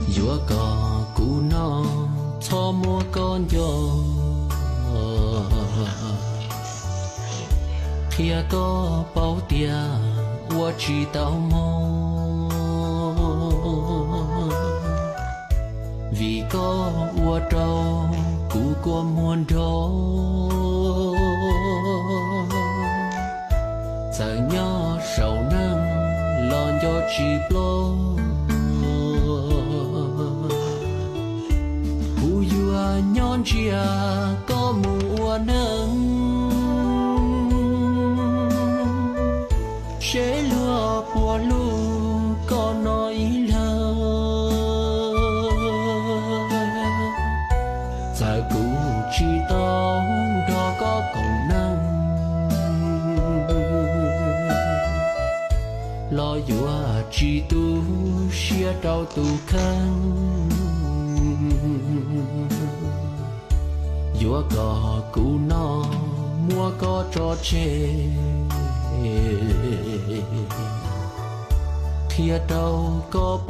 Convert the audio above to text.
Dùa cò cú nó cho mua con gió Thia có bao tia Ua chỉ tao mô Vì có ua trâu cú của muôn đô Giờ nhỏ sầu nắng lon cho chỉ plô Hù dùa nhon chia có mùa nắng chế lúa của lu có nói lơ giờ cũng chỉ tao đó có công năng lo dùa chỉ tu xia trao tu khăn dùa cò cú nó mua có cho chê Thia đâu có